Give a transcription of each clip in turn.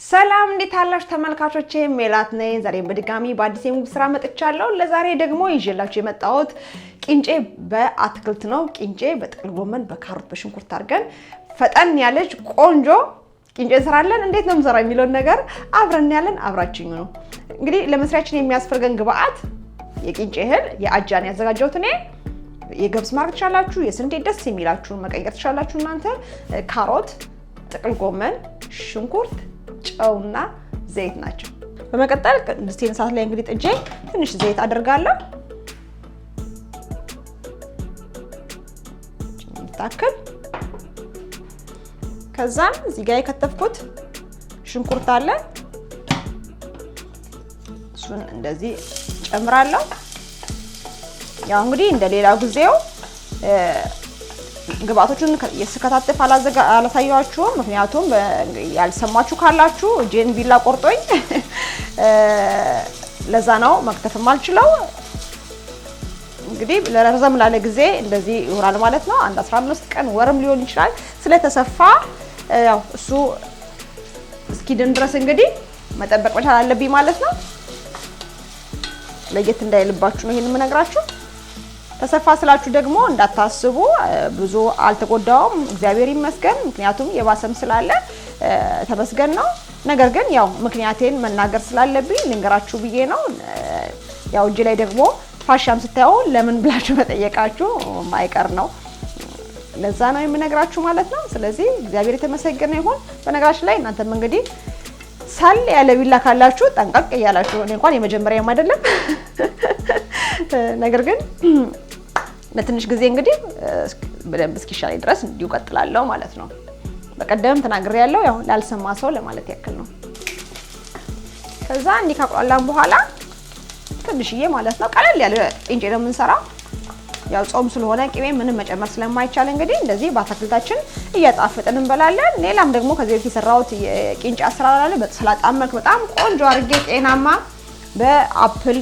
ሰላም እንዴት አላችሁ ተመልካቾቼ ሜላት ነኝ ዛሬ በድጋሚ በአዲስ የምግብ ስራ መጥቻለሁ ለዛሬ ደግሞ ይዤላችሁ የመጣሁት ቂንጬ በአትክልት ነው ቂንጬ በጥቅል ጎመን በካሮት በሽንኩርት አድርገን ፈጠን ያለች ቆንጆ ቂንጬ እንሰራለን እንዴት ነው የምንሰራው የሚለውን ነገር አብረን ያለን አብራችሁኝ ነው እንግዲህ ለመስሪያችን የሚያስፈልገን ግብአት የቂንጬ እህል የአጃን ያዘጋጀሁት እኔ የገብስ ማርክ ትችላላችሁ የስንዴ ደስ የሚላችሁ መቀየር ትችላላችሁ እናንተ ካሮት ጥቅል ጎመን ሽንኩርት ጨውና ዘይት ናቸው በመቀጠል ድስቴን ሳት ላይ እንግዲህ ጥጄ ትንሽ ዘይት አደርጋለሁ ታከል ከዛም እዚህ ጋር የከተፍኩት ሽንኩርት አለ እሱን እንደዚህ ጨምራለሁ ያው እንግዲህ እንደሌላው ጊዜው ግብአቶቹን የስከታተፍ አላሳያችሁም ምክንያቱም ያልሰማችሁ ካላችሁ ጄን ቢላ ቆርጦኝ ለዛ ነው መክተፍም አልችለው እንግዲህ ለረዘም ላለ ጊዜ እንደዚህ ይሆናል ማለት ነው አንድ 15 ቀን ወርም ሊሆን ይችላል ስለተሰፋ ያው እሱ እስኪድን ድረስ እንግዲህ መጠበቅ መቻል አለብኝ ማለት ነው ለየት እንዳይልባችሁ ነው ይሄን የምነግራችሁ ተሰፋ ስላችሁ ደግሞ እንዳታስቡ ብዙ አልተጎዳውም እግዚአብሔር ይመስገን ምክንያቱም የባሰም ስላለ ተመስገን ነው ነገር ግን ያው ምክንያቴን መናገር ስላለብኝ ልንገራችሁ ብዬ ነው ያው እጅ ላይ ደግሞ ፋሻም ስታዩ ለምን ብላችሁ መጠየቃችሁ ማይቀር ነው ለዛ ነው የምነግራችሁ ማለት ነው ስለዚህ እግዚአብሔር የተመሰገነ ይሁን በነገራችን ላይ እናንተም እንግዲህ ሳል ያለ ቢላ ካላችሁ ጠንቀቅ ያላችሁ እኔ እንኳን የመጀመሪያም አይደለም ነገር ግን ለትንሽ ጊዜ እንግዲህ በደንብ እስኪሻለኝ ድረስ እንዲሁ ቀጥላለሁ ማለት ነው በቀደም ተናግሬያለሁ ያው ላልሰማ ሰው ለማለት ያክል ነው ከዛ እንዲህ ካቆላላን በኋላ ትንሽዬ ማለት ነው ቀለል ያለ ቂንጬ ነው የምንሰራው ያው ጾም ስለሆነ ቅቤ ምንም መጨመር ስለማይቻል እንግዲህ እንደዚህ በአትክልታችን እያጣፈጥን እንበላለን ሌላም ደግሞ ከዚህ በፊት የሰራሁት የቂንጬ አሰራር አለ በሰላጣ መልክ በጣም ቆንጆ አድርጌ ጤናማ በአፕል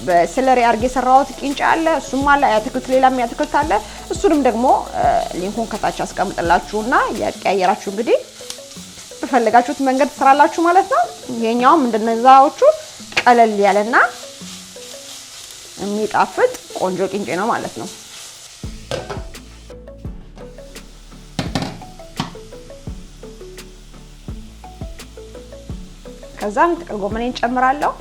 በሰለሪ አድርጌ ሰራሁት ቂንጬ አለ እሱም አለ አትክልት ሌላም ያትክልት አለ እሱንም ደግሞ ሊንኩን ከታች አስቀምጥላችሁና ያቀያየራችሁ እንግዲህ በፈለጋችሁት መንገድ ትሰራላችሁ ማለት ነው የኛው እንደነዛዎቹ ቀለል ያለና የሚጣፍጥ ቆንጆ ቂንጬ ነው ማለት ነው ከዛም ጥቅል ጎመኔን ጨምራለሁ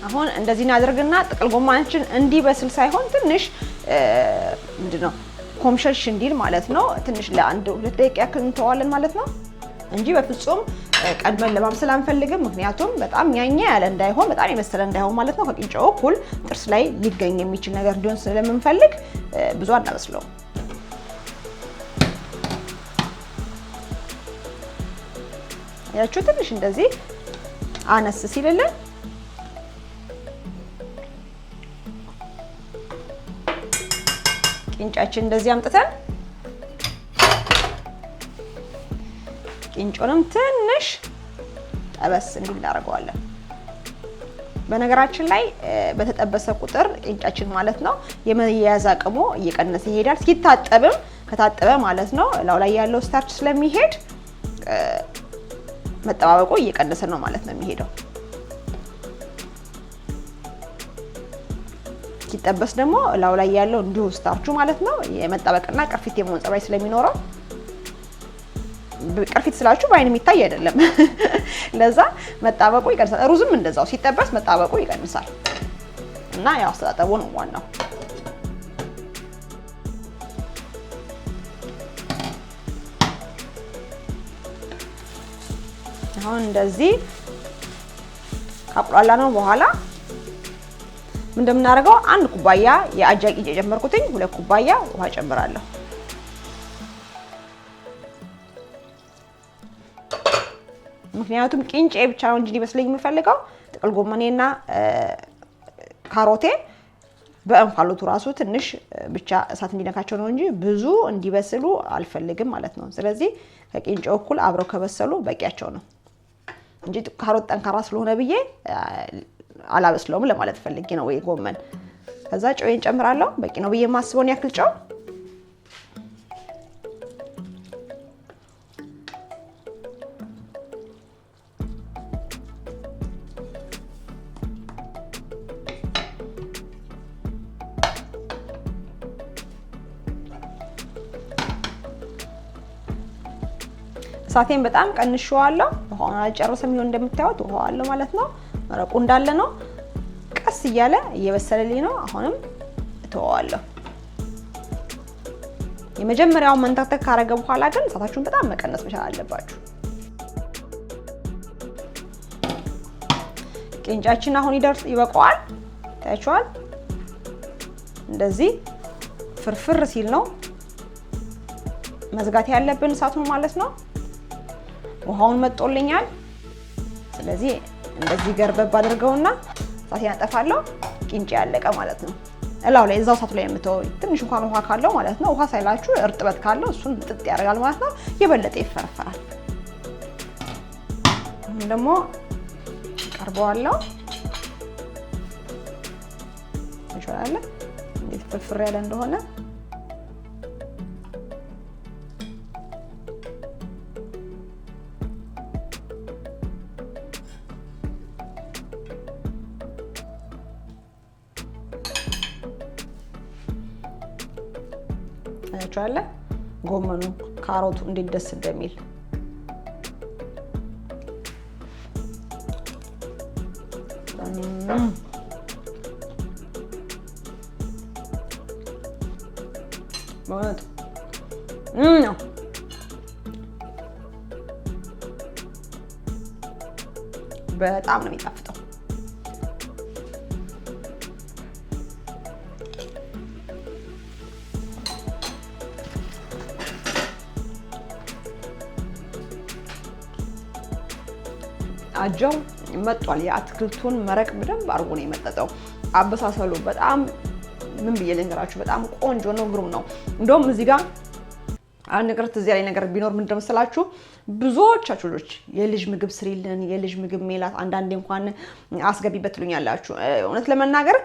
አሁን እንደዚህ እናደርግና ጥቅል ጎመናችን እንዲበስል ሳይሆን ትንሽ ምንድነው ኮምሸሽ እንዲል ማለት ነው ትንሽ ለ1-2 ደቂቃ ያክል እንተዋለን ማለት ነው እንጂ በፍጹም ቀድመን ለማብሰል አንፈልግም ምክንያቱም በጣም ያኛ ያለ እንዳይሆን በጣም የመሰለ እንዳይሆን ማለት ነው ከቂንጬው እኩል ጥርስ ላይ ሊገኝ የሚችል ነገር እንዲሆን ስለምንፈልግ ብዙ አናበስለው ያችሁ ትንሽ እንደዚህ አነስ ሲልልን ቂንጫችን እንደዚህ አምጥተን ቂንጮንም ትንሽ ጠበስ እንዲል እናደርገዋለን በነገራችን ላይ በተጠበሰ ቁጥር ቂንጫችን ማለት ነው የመያያዝ አቅሙ እየቀነሰ ይሄዳል ሲታጠብም ከታጠበ ማለት ነው ላው ላይ ያለው ስታርች ስለሚሄድ መጠባበቁ እየቀነሰ ነው ማለት ነው የሚሄደው ሲጠበስ ደግሞ ላው ላይ ያለው እንዲሁ ስታርቹ ማለት ነው የመጣበቅና ቅርፊት የመሆን ጸባይ ስለሚኖረው ቅርፊት ስላችሁ ባይን የሚታይ አይደለም ለዛ መጣበቁ ይቀንሳል ሩዝም እንደዛው ሲጠበስ መጣበቁ ይቀንሳል እና ያው አስተጣጠቡ ነው ዋናው አሁን እንደዚህ ካቁላላ ነው በኋላ እንደምናደርገው 1 ኩባያ የአጃ ቂንጬ ጨመርኩትኝ 2 ኩባያ ውሃ ጨምራለሁ ምክንያቱም ቂንጬ ብቻ ነው እንጂ ሊበስለኝ የምፈልገው ጥቅል ጎመኔና ካሮቴ በእንፋሎቱ ራሱ ትንሽ ብቻ እሳት እንዲነካቸው ነው እንጂ ብዙ እንዲበስሉ አልፈልግም ማለት ነው። ስለዚህ ከቂንጬው እኩል አብረው ከበሰሉ በቂያቸው ነው እንጂ ካሮት ጠንካራ ስለሆነ ብዬ አላበስለውም ለማለት ፈልጌ ነው። ወይ ጎመን ከዛ ጨውን ጨምራለሁ። በቂ ነው ብዬ ማስበውን ያክል ጨው እሳቴን በጣም ቀንሼዋለሁ። ውሃውን አልጨረሰም። ይሁን እንደምታዩት ውሃው አለ ማለት ነው። መረቁ እንዳለ ነው። ቀስ እያለ እየበሰለልኝ ነው። አሁንም እተወዋለሁ። የመጀመሪያውን መንተክተክ ካረገ በኋላ ግን እሳታችሁን በጣም መቀነስ መቻል አለባችሁ። ቂንጫችን አሁን ይበቃዋል። ታያችኋል። እንደዚህ ፍርፍር ሲል ነው መዝጋት ያለብን እሳቱን ማለት ነው። ውሃውን መጥቶልኛል። ስለዚህ እንደዚህ ገርበብ አድርገውና እሳቴን አጠፋለሁ። ቂንጬ ያለቀ ማለት ነው። እላው ላይ እዛው እሳቱ ላይ የምተው ትንሽ እንኳን ውሃ ካለው ማለት ነው። ውሃ ሳይላችሁ እርጥበት ካለው እሱን ጥጥ ያደርጋል ማለት ነው። የበለጠ ይፈረፈራል። አሁን ደግሞ ቀርበዋለሁ። ይችላል እንዴት ፍርፍር ያለ እንደሆነ አለ ጎመኑ ካሮቱ እንዴት ደስ እንደሚል ማለት ነው። በጣም ነው የሚጣፍጠው። አጃው መጥቷል። የአትክልቱን መረቅ በደንብ አርጎ ነው የመጠጠው። አበሳሰሉ በጣም ምን ብዬ ልንገራችሁ በጣም ቆንጆ ነው፣ ግሩም ነው። እንደውም እዚህ ጋር አንድ ነገር እዚህ ላይ ነገር ቢኖር ምን እንደመሰላችሁ ብዙዎቻችሁ ልጆች የልጅ ምግብ ስሪልን፣ የልጅ ምግብ ሜላት አንዳንዴ እንኳን አስገቢበት ትሉኛላችሁ። እውነት ለመናገር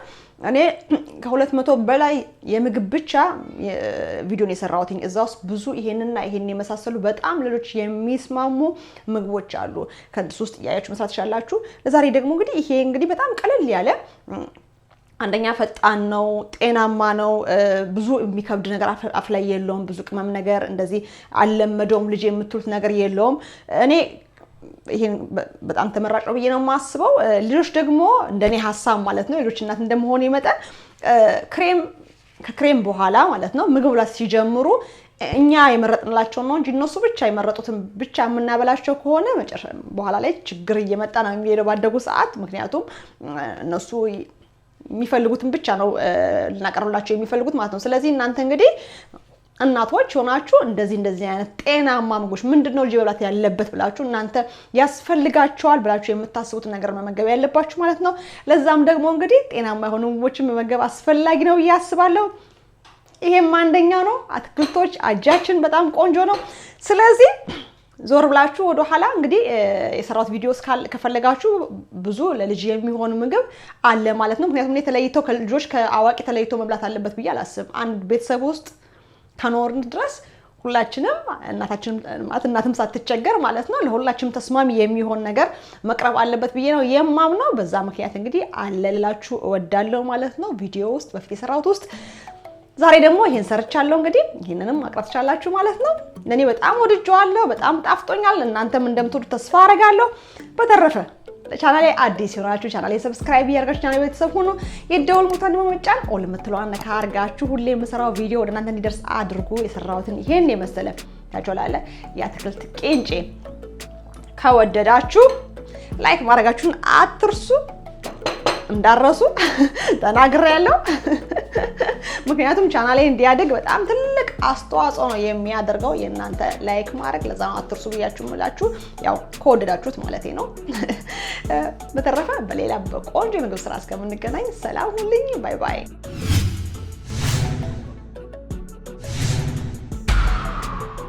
እኔ ከ200 በላይ የምግብ ብቻ ቪዲዮን የሰራሁት እዛውስ ብዙ ይሄንና ይሄን የመሳሰሉ በጣም ልጆች የሚስማሙ ምግቦች አሉ። ከዚህ ውስጥ ያያችሁ መስራት ይችላልላችሁ። ለዛሬ ደግሞ እንግዲህ ይሄ እንግዲህ በጣም ቀለል ያለ አንደኛ ፈጣን ነው፣ ጤናማ ነው። ብዙ የሚከብድ ነገር አፍ ላይ የለውም። ብዙ ቅመም ነገር እንደዚህ አለመደውም ልጅ የምትሉት ነገር የለውም። እኔ ይሄን በጣም ተመራጭ ነው ብዬ ነው የማስበው። ልጆች ደግሞ እንደኔ ሐሳብ ማለት ነው ልጆች እናት እንደመሆን ይመጣል ከክሬም በኋላ ማለት ነው ምግብ ላይ ሲጀምሩ እኛ የመረጥንላቸው ነው እንጂ እነሱ ብቻ የመረጡትን ብቻ የምናበላቸው ከሆነ መጨረሻ በኋላ ላይ ችግር እየመጣ ነው የሚሄደው ባደጉ ሰዓት። ምክንያቱም እነሱ የሚፈልጉትን ብቻ ነው ልናቀርብላቸው የሚፈልጉት ማለት ነው። ስለዚህ እናንተ እንግዲህ እናቶች ሆናችሁ እንደዚህ አይነት ጤናማ ምግቦች ምንድነው ልጅ መብላት ያለበት ብላችሁ እናንተ ያስፈልጋቸዋል ብላችሁ የምታስቡት ነገር መመገብ ያለባችሁ ማለት ነው። ለዛም ደግሞ እንግዲህ ጤናማ የሆኑ ምግቦችን መመገብ አስፈላጊ ነው ያስባለሁ። ይሄም አንደኛው ነው። አትክልቶች አጃችን በጣም ቆንጆ ነው። ስለዚህ ዞር ብላችሁ ወደ ኋላ እንግዲህ የሰራሁት ቪዲዮስ ከፈለጋችሁ ብዙ ለልጅ የሚሆን ምግብ አለ ማለት ነው። ምክንያቱም ተለይቶ ከልጆች ከአዋቂ ተለይቶ መብላት አለበት ብዬ አላስብም። አንድ ቤተሰብ ውስጥ ከኖርን ድረስ ሁላችንም እናትም ሳትቸገር ማለት ነው ለሁላችንም ተስማሚ የሚሆን ነገር መቅረብ አለበት ብዬ ነው የማምነው። በዛ ምክንያት እንግዲህ አለላችሁ እወዳለሁ ማለት ነው። ቪዲዮ ውስጥ በፊት የሰራሁት ውስጥ ዛሬ ደግሞ ይሄን ሰርቻለሁ። እንግዲህ ይሄንንም ማቅረብ ትችላላችሁ ማለት ነው። ለኔ በጣም ወድጄዋለሁ፣ በጣም ጣፍጦኛል። እናንተም እንደምትወዱ ተስፋ አደርጋለሁ። በተረፈ ለቻናሌ አዲስ ሆናችሁ ቻናሌ ሰብስክራይብ ያደርጋችሁ ቻናሌ ቤተሰብ ሁኑ። የደወል ምልክቱን በመጫን ኦል የምትለዋን ነካ አድርጋችሁ ሁሌ የምሰራው ቪዲዮ ወደ እናንተ እንዲደርስ አድርጉ። የሰራሁትን ይሄን የመሰለ ታጆላለ የአትክልት ቂንጬ ከወደዳችሁ ላይክ ማድረጋችሁን አትርሱ። እንዳረሱ ተናግሬያለሁ። ምክንያቱም ቻናሌ እንዲያድግ በጣም ትልቅ አስተዋጽኦ ነው የሚያደርገው የእናንተ ላይክ ማድረግ። ለዛ ነው አትርሱ ብያችሁ ምላችሁ ያው ከወደዳችሁት ማለት ነው። በተረፈ በሌላ በቆንጆ የምግብ ስራ እስከምንገናኝ ሰላም ሁኑልኝ። ባይ ባይ።